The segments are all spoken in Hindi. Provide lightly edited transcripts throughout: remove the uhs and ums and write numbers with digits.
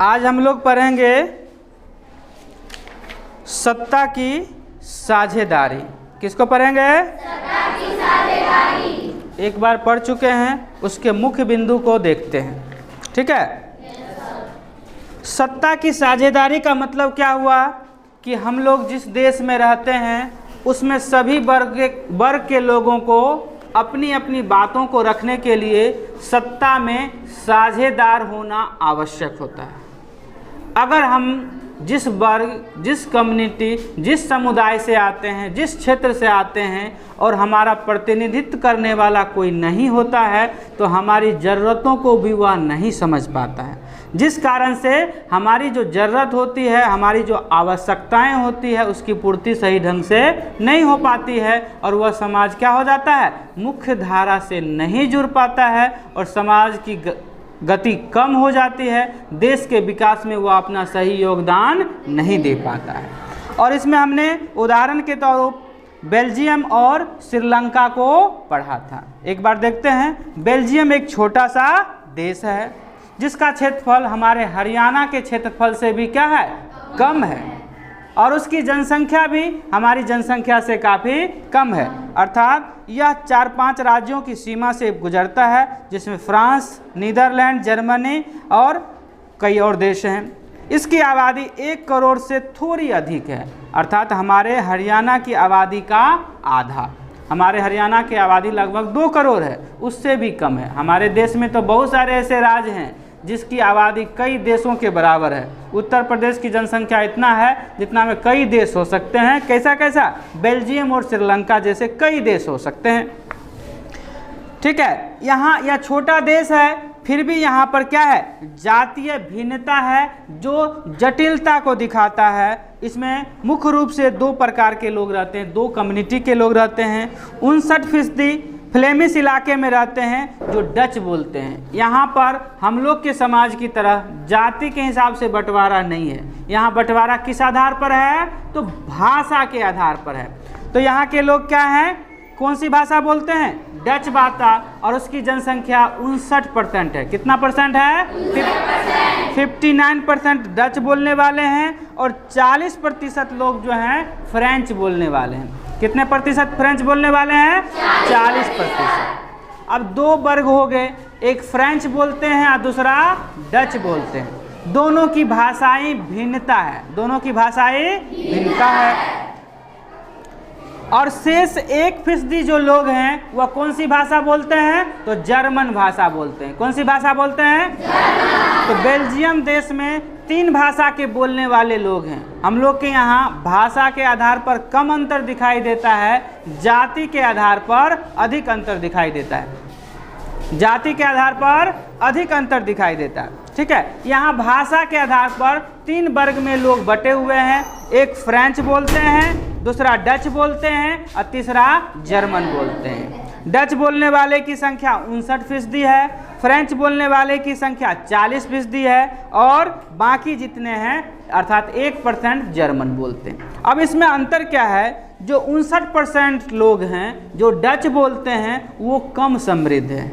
आज हम लोग पढ़ेंगे सत्ता की साझेदारी। किसको पढ़ेंगे? सत्ता की साझेदारी। एक बार पढ़ चुके हैं, उसके मुख्य बिंदु को देखते हैं। ठीक है। सत्ता की साझेदारी का मतलब क्या हुआ कि हम लोग जिस देश में रहते हैं उसमें सभी वर्ग के लोगों को अपनी अपनी बातों को रखने के लिए सत्ता में साझेदार होना आवश्यक होता है। अगर हम जिस वर्ग, जिस कम्युनिटी, जिस समुदाय से आते हैं, जिस क्षेत्र से आते हैं और हमारा प्रतिनिधित्व करने वाला कोई नहीं होता है तो हमारी ज़रूरतों को भी वह नहीं समझ पाता है, जिस कारण से हमारी जो ज़रूरत होती है, हमारी जो आवश्यकताएं होती है उसकी पूर्ति सही ढंग से नहीं हो पाती है और वह समाज क्या हो जाता है, मुख्य धारा से नहीं जुड़ पाता है और समाज की गति कम हो जाती है। देश के विकास में वह अपना सही योगदान नहीं दे पाता है। और इसमें हमने उदाहरण के तौर पर बेल्जियम और श्रीलंका को पढ़ा था। एक बार देखते हैं। बेल्जियम एक छोटा सा देश है जिसका क्षेत्रफल हमारे हरियाणा के क्षेत्रफल से भी क्या है, कम है और उसकी जनसंख्या भी हमारी जनसंख्या से काफ़ी कम है। अर्थात यह 4-5 राज्यों की सीमा से गुजरता है जिसमें फ्रांस, नीदरलैंड, जर्मनी और कई और देश हैं। इसकी आबादी 1 करोड़ से थोड़ी अधिक है, अर्थात हमारे हरियाणा की आबादी का आधा। हमारे हरियाणा की आबादी लगभग 2 करोड़ है, उससे भी कम है। हमारे देश में तो बहुत सारे ऐसे राज्य हैं जिसकी आबादी कई देशों के बराबर है। उत्तर प्रदेश की जनसंख्या इतना है जितना में कई देश हो सकते हैं। कैसा कैसा? बेल्जियम और श्रीलंका जैसे कई देश हो सकते हैं। ठीक है। यहाँ यह छोटा देश है, फिर भी यहाँ पर क्या है, जातीय भिन्नता है जो जटिलता को दिखाता है। इसमें मुख्य रूप से 2 प्रकार के लोग रहते हैं, 2 कम्युनिटी के लोग रहते हैं। 59% फ्लेमिश इलाके में रहते हैं जो डच बोलते हैं। यहाँ पर हम लोग के समाज की तरह जाति के हिसाब से बंटवारा नहीं है। यहाँ बंटवारा किस आधार पर है, तो भाषा के आधार पर है। तो यहाँ के लोग क्या हैं, कौन सी भाषा बोलते हैं, डच भाषा, और उसकी जनसंख्या 59% है। कितना परसेंट है? 59% डच बोलने वाले हैं और 40% लोग जो हैं फ्रेंच बोलने वाले हैं। कितने प्रतिशत फ्रेंच बोलने वाले हैं? 40%। अब 2 वर्ग हो गए, एक फ्रेंच बोलते हैं और दूसरा डच बोलते हैं। दोनों की भाषाई भिन्नता है, दोनों की भाषाई भिन्नता है। और शेष 1% जो लोग हैं वह कौन सी भाषा बोलते हैं, तो जर्मन भाषा बोलते हैं। कौन सी भाषा बोलते हैं? तो बेल्जियम देश में 3 भाषा के बोलने वाले लोग हैं। हम लोग के यहाँ भाषा के आधार पर कम अंतर दिखाई देता है, जाति के आधार पर अधिक अंतर दिखाई देता है। जाति के आधार पर अधिक अंतर दिखाई देता है। ठीक है। यहाँ भाषा के आधार पर 3 वर्ग में लोग बटे हुए हैं। एक फ्रेंच बोलते हैं, दूसरा डच बोलते हैं और तीसरा जर्मन बोलते हैं। डच बोलने वाले की संख्या 59% है, फ्रेंच बोलने वाले की संख्या 40% है और बाकी जितने हैं अर्थात 1% जर्मन बोलते हैं। अब इसमें अंतर क्या है, जो 59% लोग हैं जो डच बोलते हैं वो कम समृद्ध है।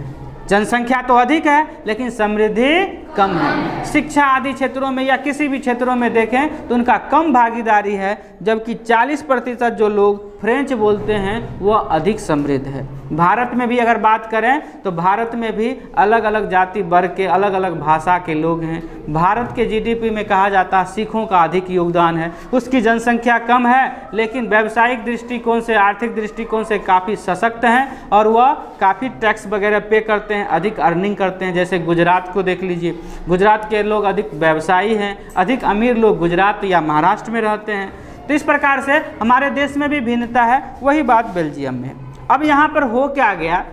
जनसंख्या तो अधिक है लेकिन समृद्धि कम है। शिक्षा आदि क्षेत्रों में या किसी भी क्षेत्रों में देखें तो उनका कम भागीदारी है, जबकि 40% जो लोग फ्रेंच बोलते हैं वह अधिक समृद्ध है। भारत में भी अगर बात करें तो भारत में भी अलग अलग जाति वर्ग के अलग अलग भाषा के लोग हैं। भारत के जीडीपी में कहा जाता है सिखों का अधिक योगदान है। उसकी जनसंख्या कम है लेकिन व्यावसायिक दृष्टिकोण से, आर्थिक दृष्टिकोण से काफ़ी सशक्त हैं और वह काफ़ी टैक्स वगैरह पे करते हैं, अधिक अर्निंग करते हैं। जैसे गुजरात को देख लीजिए, गुजरात के लोग अधिक व्यवसायी हैं, अधिक अमीर लोग गुजरात या महाराष्ट्र में रहते हैं। तो इस प्रकार से हमारे देश में भी भिन्नता है, वही बात बेल्जियम में। अब यहाँ पर हो क्या गया,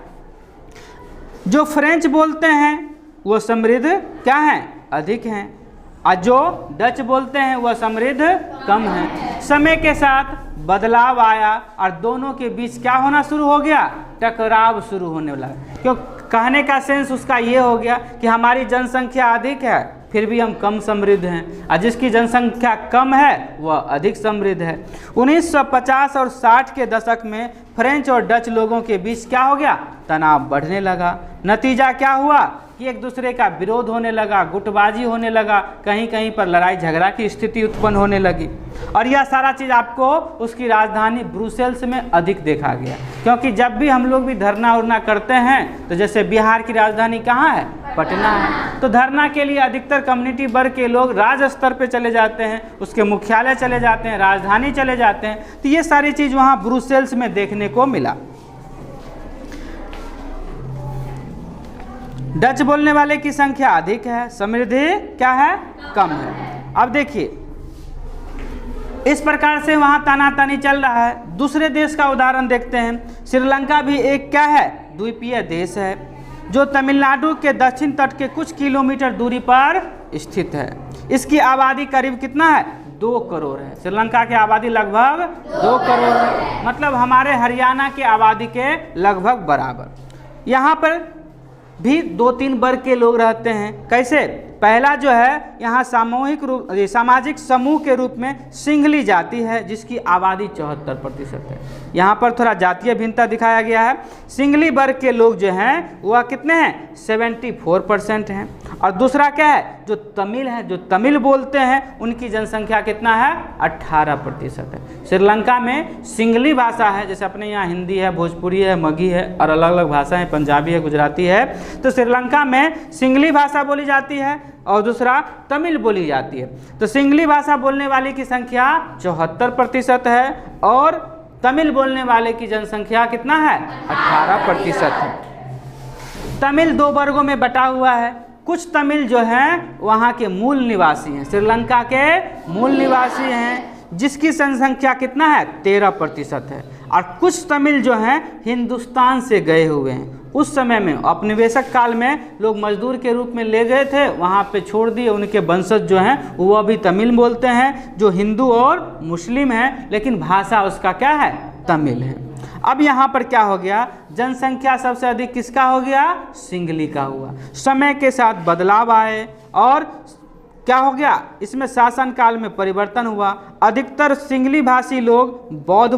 जो फ्रेंच बोलते हैं वो समृद्ध क्या हैं, अधिक हैं, और जो डच बोलते हैं वह समृद्ध कम है। समय के साथ बदलाव आया और दोनों के बीच क्या होना शुरू हो गया, टकराव शुरू होने लगा। क्यों? कहने का सेंस उसका ये हो गया कि हमारी जनसंख्या अधिक है, फिर भी हम कम समृद्ध हैं, और जिसकी जनसंख्या कम है वह अधिक समृद्ध है। 1950 और 60 के दशक में फ्रेंच और डच लोगों के बीच क्या हो गया, तनाव बढ़ने लगा। नतीजा क्या हुआ कि एक दूसरे का विरोध होने लगा, गुटबाजी होने लगा, कहीं कहीं पर लड़ाई झगड़ा की स्थिति उत्पन्न होने लगी। और यह सारा चीज़ आपको उसकी राजधानी ब्रुसेल्स में अधिक देखा गया, क्योंकि जब भी हम लोग भी धरना उरना करते हैं तो जैसे बिहार की राजधानी कहाँ है, पटना है, तो धरना के लिए अधिकतर कम्युनिटी वर्ग के लोग राज स्तर पे चले जाते हैं, उसके मुख्यालय चले जाते हैं, राजधानी चले जाते हैं। तो ये सारी चीज़ वहाँ ब्रुसेल्स में देखने को मिला। डच बोलने वाले की संख्या अधिक है, समृद्धि क्या है, कम है। अब देखिए इस प्रकार से वहाँ तानातानी चल रहा है। दूसरे देश का उदाहरण देखते हैं। श्रीलंका भी एक क्या है, द्वीपीय देश है, जो तमिलनाडु के दक्षिण तट के कुछ किलोमीटर दूरी पर स्थित है। इसकी आबादी करीब कितना है, 2 करोड़ है। श्रीलंका की आबादी लगभग 2 करोड़ है, मतलब हमारे हरियाणा की आबादी के लगभग बराबर। यहाँ पर भी 2-3 वर्ग के लोग रहते हैं। कैसे, पहला जो है यहाँ सामाजिक समूह के रूप में सिंघली जाति है, जिसकी आबादी 74% है। यहाँ पर थोड़ा जातीय भिन्नता दिखाया गया है। सिंघली वर्ग के लोग जो हैं वह कितने हैं, 74% हैं। और दूसरा क्या है, जो तमिल है, जो तमिल बोलते हैं, उनकी जनसंख्या कितना है, 18% है। श्रीलंका में सिंघली भाषा है, जैसे अपने यहाँ हिंदी है, भोजपुरी है, मगी है और अलग अलग भाषा है, पंजाबी है, गुजराती है। तो श्रीलंका में सिंघली भाषा बोली जाती है और दूसरा तमिल बोली जाती है। तो सिंघली भाषा बोलने वाले की संख्या 74% है और तमिल बोलने वाले की जनसंख्या कितना है, 18% है। तमिल 2 वर्गों में बटा हुआ है। कुछ तमिल जो हैं वहाँ के मूल निवासी हैं, श्रीलंका के मूल निवासी हैं, जिसकी जनसंख्या कितना है, 13% है। और कुछ तमिल जो हैं हिंदुस्तान से गए हुए हैं। उस समय में औपनिवेशिक काल में लोग मजदूर के रूप में ले गए थे, वहाँ पे छोड़ दिए। उनके वंशज जो हैं वो अभी तमिल बोलते हैं, जो हिंदू और मुस्लिम हैं, लेकिन भाषा उसका क्या है, तमिल है। अब यहाँ पर क्या हो गया, जनसंख्या सबसे अधिक किसका हो गया, सिंघली का हुआ। समय के साथ बदलाव आए और क्या हो गया, इसमें शासन काल में परिवर्तन हुआ। अधिकतर सिंघली भाषी लोग बौद्ध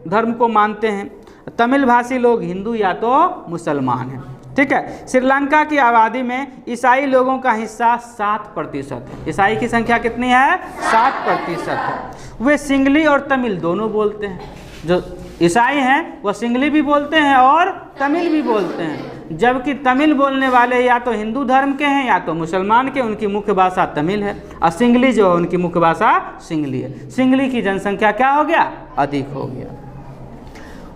धर्म को मानते हैं, तमिल भाषी लोग हिंदू या तो मुसलमान हैं। ठीक है। श्रीलंका की आबादी में ईसाई लोगों का हिस्सा 7% है। ईसाई की संख्या कितनी है, 7% है। वे सिंघली और तमिल दोनों बोलते हैं। जो ईसाई हैं वह सिंघली भी बोलते हैं और तमिल भी बोलते हैं, जबकि तमिल बोलने वाले या तो हिंदू धर्म के हैं या तो मुसलमान के, उनकी मुख्य भाषा तमिल है। और सिंघली जो है उनकी मुख्य भाषा सिंघली है। सिंघली की जनसंख्या क्या हो गया, अधिक हो गया।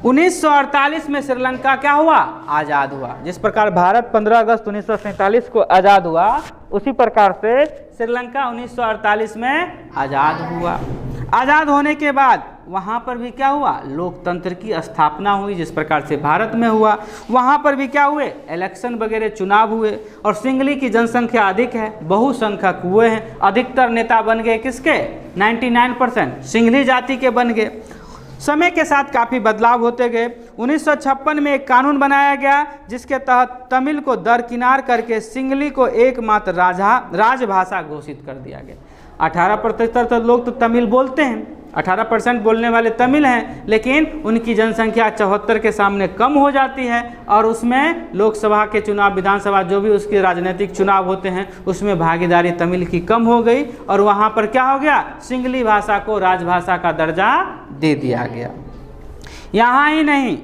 1948 में श्रीलंका क्या हुआ, आज़ाद हुआ। जिस प्रकार भारत 15 अगस्त 1947 को आज़ाद हुआ, उसी प्रकार से श्रीलंका 1948 में आज़ाद हुआ। आज़ाद होने के बाद वहाँ पर भी क्या हुआ, लोकतंत्र की स्थापना हुई, जिस प्रकार से भारत में हुआ। वहाँ पर भी क्या हुए, इलेक्शन वगैरह चुनाव हुए। और सिंघली की जनसंख्या अधिक है, बहुसंख्यक हुए हैं। अधिकतर नेता बन गए किसके, 99% सिंघली जाति के बन गए। समय के साथ काफ़ी बदलाव होते गए। 1956 में एक कानून बनाया गया, जिसके तहत तमिल को दरकिनार करके सिंघली को एकमात्र राजभाषा घोषित कर दिया गया। 18% लोग तो तमिल बोलते हैं, 18% बोलने वाले तमिल हैं, लेकिन उनकी जनसंख्या 74 के सामने कम हो जाती है। और उसमें लोकसभा के चुनाव, विधानसभा, जो भी उसके राजनीतिक चुनाव होते हैं, उसमें भागीदारी तमिल की कम हो गई। और वहाँ पर क्या हो गया, सिंघली भाषा को राजभाषा का दर्जा दे दिया गया। यहाँ ही नहीं,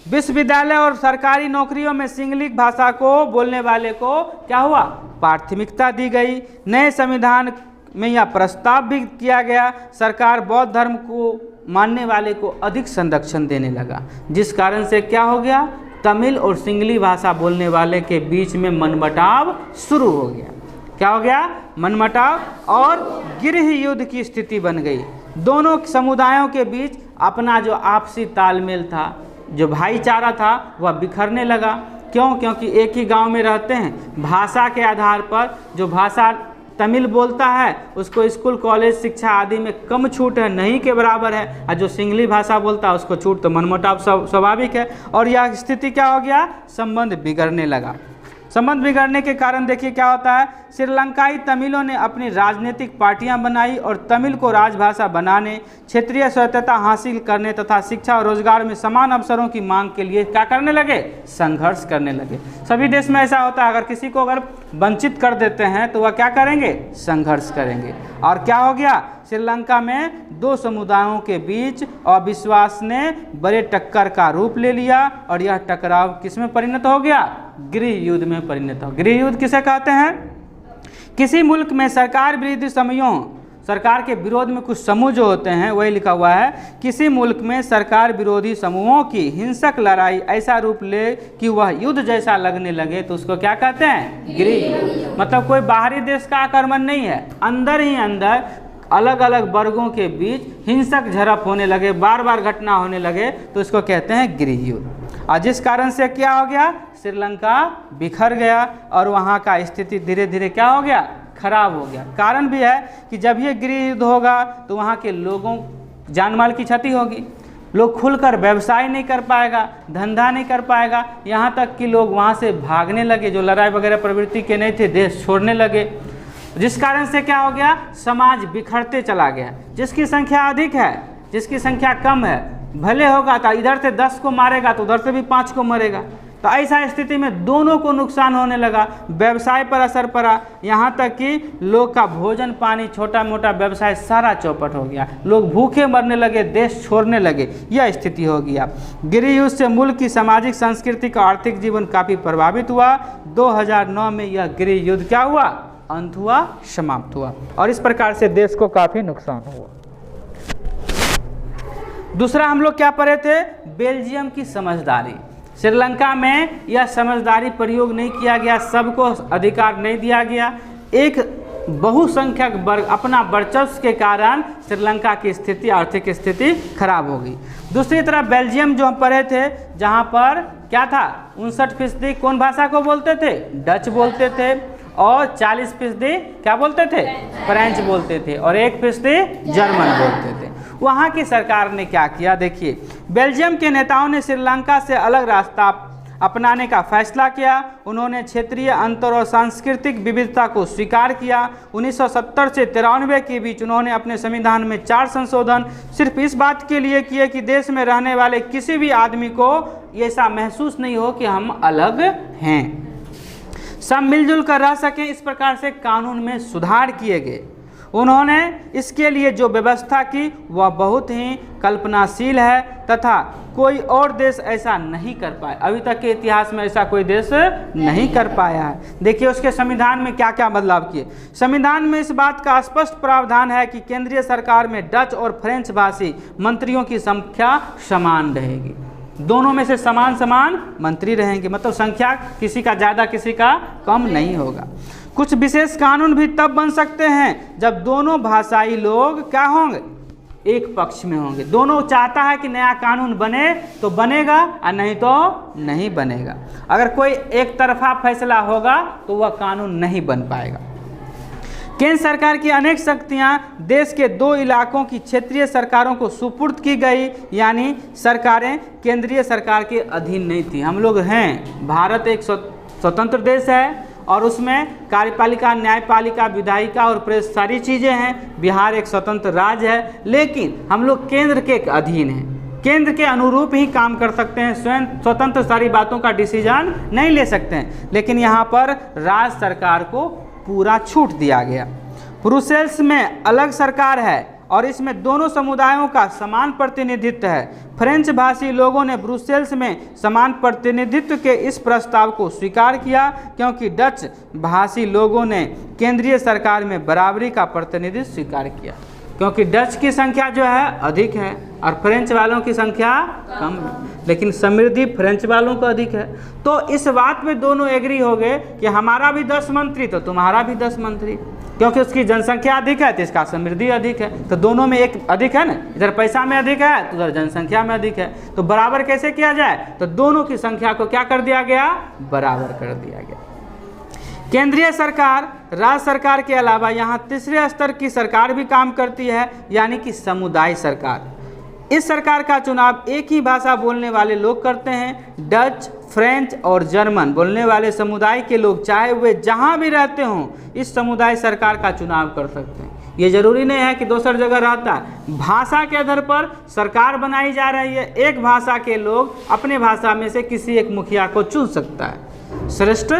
विश्वविद्यालय और सरकारी नौकरियों में सिंघली भाषा को बोलने वाले को क्या हुआ, प्राथमिकता दी गई। नए संविधान में यह प्रस्ताव भी किया गया, सरकार बौद्ध धर्म को मानने वाले को अधिक संरक्षण देने लगा, जिस कारण से क्या हो गया, तमिल और सिंघली भाषा बोलने वाले के बीच में मनमुटाव शुरू हो गया। क्या हो गया, मनमुटाव, और गृह युद्ध की स्थिति बन गई। दोनों समुदायों के बीच अपना जो आपसी तालमेल था, जो भाईचारा था, वह बिखरने लगा। क्यों, क्योंकि एक ही गांव में रहते हैं। भाषा के आधार पर जो भाषा तमिल बोलता है उसको स्कूल कॉलेज शिक्षा आदि में कम छूट है, नहीं के बराबर है। और जो सिंघली भाषा बोलता है उसको छूट, तो मनमुटाव स्वाभाविक है। और यह स्थिति क्या हो गया, संबंध बिगड़ने लगा। संबंध बिगड़ने के कारण देखिए क्या होता है, श्रीलंकाई तमिलों ने अपनी राजनीतिक पार्टियां बनाई और तमिल को राजभाषा बनाने, क्षेत्रीय स्वायत्तता हासिल करने तथा शिक्षा और रोजगार में समान अवसरों की मांग के लिए क्या करने लगे, संघर्ष करने लगे। सभी देश में ऐसा होता है, अगर किसी को अगर वंचित कर देते हैं तो वह क्या करेंगे, संघर्ष करेंगे। और क्या हो गया, श्रीलंका में दो समुदायों के बीच अविश्वास ने बड़े टक्कर का रूप ले लिया और यह टकराव किस में परिणत हो गया, गृह युद्ध में परिणत हो। गृह युद्ध किसे कहते हैं, किसी मुल्क में सरकार विरोधी समूहों, सरकार के विरोध में कुछ समूह जो होते हैं, वही लिखा हुआ है, किसी मुल्क में सरकार विरोधी समूहों की हिंसक लड़ाई ऐसा रूप ले कि वह युद्ध जैसा लगने लगे तो उसको क्या कहते हैं, गृह। मतलब कोई बाहरी देश का आक्रमण नहीं है, अंदर ही अंदर अलग अलग वर्गों के बीच हिंसक झड़प होने लगे, बार बार घटना होने लगे तो इसको कहते हैं गृह युद्ध। और जिस कारण से क्या हो गया, श्रीलंका बिखर गया और वहाँ का स्थिति धीरे धीरे क्या हो गया, खराब हो गया। कारण भी है कि जब ये गृह युद्ध होगा तो वहाँ के लोगों जान माल की क्षति होगी, लोग खुलकर व्यवसाय नहीं कर पाएगा, धंधा नहीं कर पाएगा, यहाँ तक कि लोग वहाँ से भागने लगे, जो लड़ाई वगैरह प्रवृत्ति के नहीं थे, देश छोड़ने लगे। जिस कारण से क्या हो गया, समाज बिखरते चला गया। जिसकी संख्या अधिक है, जिसकी संख्या कम है, भले होगा तो इधर से 10 को मारेगा तो उधर से भी 5 को मरेगा। तो ऐसा स्थिति में दोनों को नुकसान होने लगा, व्यवसाय पर असर पड़ा, यहाँ तक कि लोग का भोजन पानी, छोटा मोटा व्यवसाय सारा चौपट हो गया, लोग भूखे मरने लगे, देश छोड़ने लगे, यह स्थिति हो गया। गृह युद्ध से मुल्क की सामाजिक सांस्कृतिक और आर्थिक जीवन काफ़ी प्रभावित हुआ। 2009 में यह गृह युद्ध क्या हुआ, अंत हुआ, समाप्त हुआ और इस प्रकार से देश को काफ़ी नुकसान हुआ। दूसरा हम लोग क्या पढ़े थे, बेल्जियम की समझदारी। श्रीलंका में यह समझदारी प्रयोग नहीं किया गया, सबको अधिकार नहीं दिया गया, एक बहुसंख्यक वर्ग अपना वर्चस्व के कारण श्रीलंका की स्थिति, आर्थिक स्थिति खराब हो गई। दूसरी तरफ बेल्जियम जो हम पढ़े थे, जहाँ पर क्या था, 59% कौन भाषा को बोलते थे, डच बोलते थे, और 40% क्या बोलते थे, फ्रेंच बोलते थे, और 1% जर्मन बोलते थे। वहाँ की सरकार ने क्या किया, देखिए, बेल्जियम के नेताओं ने श्रीलंका से अलग रास्ता अपनाने का फैसला किया। उन्होंने क्षेत्रीय अंतर और सांस्कृतिक विविधता को स्वीकार किया। 1970 से 93 के बीच उन्होंने अपने संविधान में 4 संशोधन सिर्फ इस बात के लिए किए कि देश में रहने वाले किसी भी आदमी को ऐसा महसूस नहीं हो कि हम अलग हैं, सब मिलजुल कर रह सकें। इस प्रकार से कानून में सुधार किए गए। उन्होंने इसके लिए जो व्यवस्था की वह बहुत ही कल्पनाशील है तथा कोई और देश ऐसा नहीं कर पाया, अभी तक के इतिहास में ऐसा कोई देश नहीं कर पाया है। देखिए उसके संविधान में क्या क्या बदलाव किए। संविधान में इस बात का स्पष्ट प्रावधान है कि केंद्रीय सरकार में डच और फ्रेंच भाषी मंत्रियों की संख्या समान रहेगी, दोनों में से समान समान मंत्री रहेंगे, मतलब संख्या किसी का ज़्यादा किसी का कम नहीं होगा। कुछ विशेष कानून भी तब बन सकते हैं जब दोनों भाषाई लोग क्या होंगे, एक पक्ष में होंगे। दोनों चाहता है कि नया कानून बने तो बनेगा और नहीं तो नहीं बनेगा। अगर कोई एक तरफा फैसला होगा तो वह कानून नहीं बन पाएगा। केंद्र सरकार की अनेक शक्तियां देश के 2 इलाकों की क्षेत्रीय सरकारों को सुपुर्द की गई, यानी सरकारें केंद्रीय सरकार के अधीन नहीं थी। हम लोग हैं, भारत एक स्वतंत्र देश है और उसमें कार्यपालिका, न्यायपालिका, विधायिका और प्रेस सारी चीज़ें हैं। बिहार एक स्वतंत्र राज्य है, लेकिन हम लोग केंद्र के अधीन हैं, केंद्र के अनुरूप ही काम कर सकते हैं, स्वयं स्वतंत्र सारी बातों का डिसीजन नहीं ले सकते हैं। लेकिन यहाँ पर राज्य सरकार को पूरा छूट दिया गया। ब्रुसेल्स में अलग सरकार है और इसमें दोनों समुदायों का समान प्रतिनिधित्व है। फ्रेंच भाषी लोगों ने ब्रुसेल्स में समान प्रतिनिधित्व के इस प्रस्ताव को स्वीकार किया, क्योंकि डच भाषी लोगों ने केंद्रीय सरकार में बराबरी का प्रतिनिधित्व स्वीकार किया, क्योंकि डच की संख्या जो है अधिक है और फ्रेंच वालों की संख्या कम है, लेकिन समृद्धि फ्रेंच वालों को अधिक है। तो इस बात में दोनों एग्री हो गए कि हमारा भी 10 मंत्री तो तुम्हारा भी 10 मंत्री, क्योंकि उसकी जनसंख्या अधिक है तो इसका समृद्धि अधिक है। तो दोनों में एक अधिक है ना, इधर पैसा में अधिक है तो उधर जनसंख्या में अधिक है। तो बराबर कैसे किया जाए, तो दोनों की संख्या को क्या कर दिया गया, बराबर कर दिया गया। केंद्रीय सरकार राज्य सरकार के अलावा यहाँ तीसरे स्तर की सरकार भी काम करती है, यानी कि समुदाय सरकार। इस सरकार का चुनाव एक ही भाषा बोलने वाले लोग करते हैं। डच, फ्रेंच और जर्मन बोलने वाले समुदाय के लोग चाहे वे जहां भी रहते हों इस समुदाय सरकार का चुनाव कर सकते हैं। ये जरूरी नहीं है कि दूसर जगह रहता है। भाषा के आधार पर सरकार बनाई जा रही है। एक भाषा के लोग अपने भाषा में से किसी एक मुखिया को चुन सकता है, श्रेष्ठ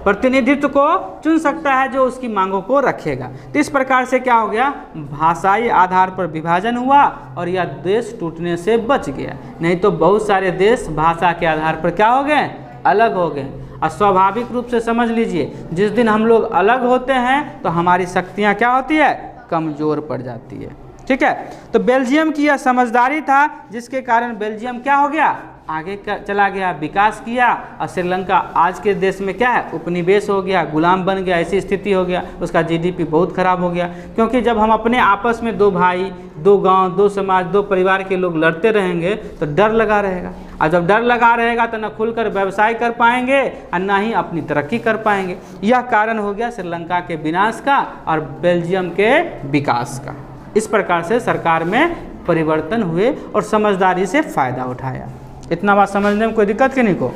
प्रतिनिधित्व को चुन सकता है जो उसकी मांगों को रखेगा। तो इस प्रकार से क्या हो गया, भाषाई आधार पर विभाजन हुआ और यह देश टूटने से बच गया। नहीं तो बहुत सारे देश भाषा के आधार पर क्या हो गए, अलग हो गए। और स्वाभाविक रूप से समझ लीजिए, जिस दिन हम लोग अलग होते हैं तो हमारी शक्तियाँ क्या होती है, कमज़ोर पड़ जाती है। ठीक है, तो बेल्जियम की यह समझदारी था जिसके कारण बेल्जियम क्या हो गया, आगे चला गया, विकास किया। और श्रीलंका आज के देश में क्या है, उपनिवेश हो गया, गुलाम बन गया, ऐसी स्थिति हो गया। उसका जीडीपी बहुत खराब हो गया, क्योंकि जब हम अपने आपस में दो भाई, दो गांव, दो समाज, दो परिवार के लोग लड़ते रहेंगे तो डर लगा रहेगा। और जब डर लगा रहेगा तो न खुलकर व्यवसाय कर पाएंगे और न ही अपनी तरक्की कर पाएंगे। यह कारण हो गया श्रीलंका के विनाश का और बेल्जियम के विकास का। इस प्रकार से सरकार में परिवर्तन हुए और समझदारी से फ़ायदा उठाया। इतना बात समझने में कोई दिक्कत की नहीं को?